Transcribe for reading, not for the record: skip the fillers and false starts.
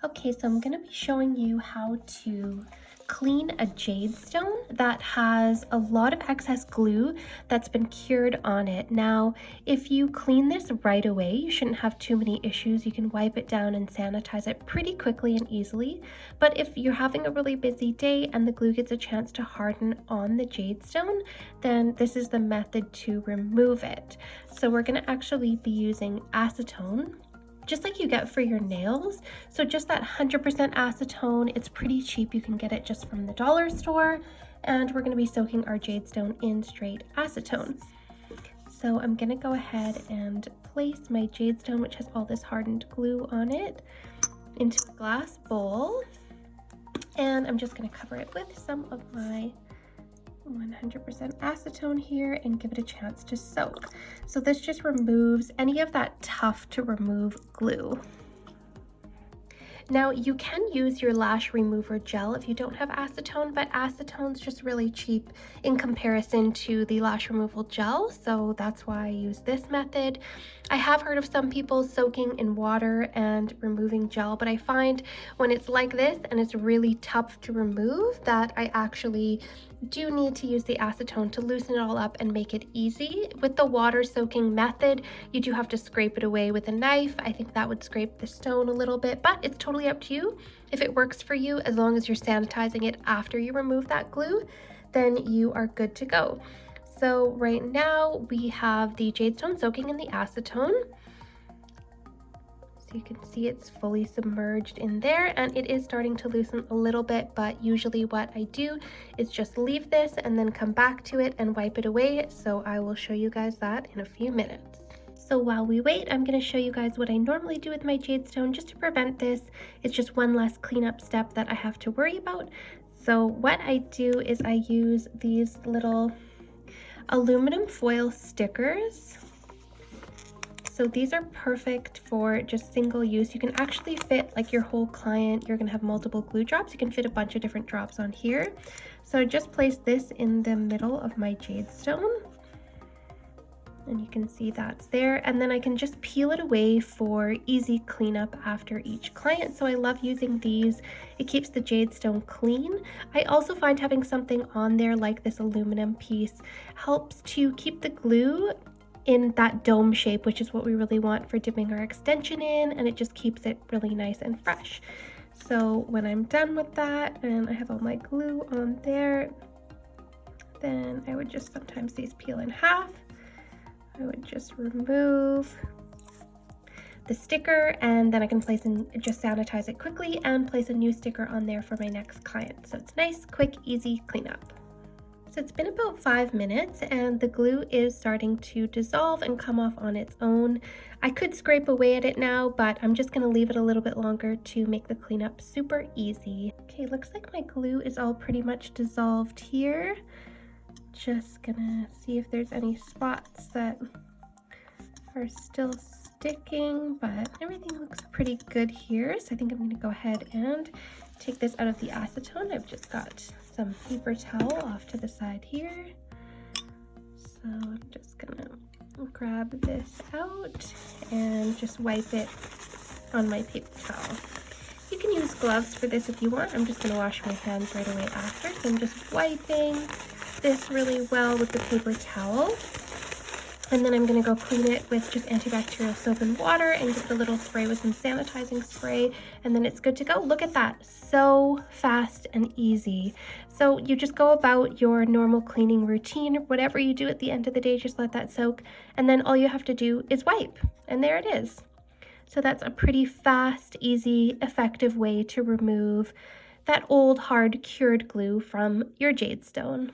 Okay, so I'm going to be showing you how to clean a jade stone that has a lot of excess glue that's been cured on it. Now, if you clean this right away, you shouldn't have too many issues. You can wipe it down and sanitize it pretty quickly and easily. But if you're having a really busy day and the glue gets a chance to harden on the jade stone, then this is the method to remove it. So we're going to actually be using acetone, just like you get for your nails. So just that 100% acetone. It's pretty cheap. You can get it just from the dollar store. And we're going to be soaking our jade stone in straight acetone. So I'm going to go ahead and place my jade stone, which has all this hardened glue on it, into a glass bowl. And I'm just going to cover it with some of my 100% acetone here and give it a chance to soak. So this just removes any of that tough to remove glue. Now you can use your lash remover gel if you don't have acetone, but acetone's just really cheap in comparison to the lash removal gel, so that's why I use this method. I have heard of some people soaking in water and removing gel, but I find when it's like this and it's really tough to remove that I actually do need to use the acetone to loosen it all up and make it easy. With the water soaking method, you do have to scrape it away with a knife. I think that would scrape the stone a little bit, but it's totally up to you. If it works for you, as long as you're sanitizing it after you remove that glue, then you are good to go. So right now we have the jade stone soaking in the acetone. So you can see it's fully submerged in there and it is starting to loosen a little bit, but usually what I do is just leave this and then come back to it and wipe it away. So I will show you guys that in a few minutes. So while we wait, I'm going to show you guys what I normally do with my jade stone just to prevent this. It's just one less cleanup step that I have to worry about. So what I do is I use these little aluminum foil stickers. So these are perfect for just single use. You can actually fit like your whole client. You're going to have multiple glue drops. You can fit a bunch of different drops on here. So I just place this in the middle of my jade stone. And you can see that's there. And then I can just peel it away for easy cleanup after each client. So I love using these. It keeps the jade stone clean. I also find having something on there like this aluminum piece helps to keep the glue in that dome shape, which is what we really want for dipping our extension in, and it just keeps it really nice and fresh. So when I'm done with that and I have all my glue on there, then I would just sometimes these peel in half. I would just remove the sticker and then I can place and just sanitize it quickly and place a new sticker on there for my next client. So it's nice, quick, easy cleanup. So it's been about 5 minutes and the glue is starting to dissolve and come off on its own. I could scrape away at it now, but I'm just gonna leave it a little bit longer to make the cleanup super easy. Okay, looks like my glue is all pretty much dissolved here. Just gonna see if there's any spots that are still sticking, but everything looks pretty good here. So I think I'm gonna go ahead and take this out of the acetone. I've just got some paper towel off to the side here. So I'm just gonna grab this out and just wipe it on my paper towel. You can use gloves for this if you want. I'm just gonna wash my hands right away after. So I'm just wiping this really well with the paper towel. And then I'm gonna go clean it with just antibacterial soap and water and give it a little spray with some sanitizing spray, and then it's good to go. Look at that, so fast and easy. So you just go about your normal cleaning routine, whatever you do at the end of the day, just let that soak, and then all you have to do is wipe, and there it is. So that's a pretty fast, easy, effective way to remove that old, hard, cured glue from your jade stone.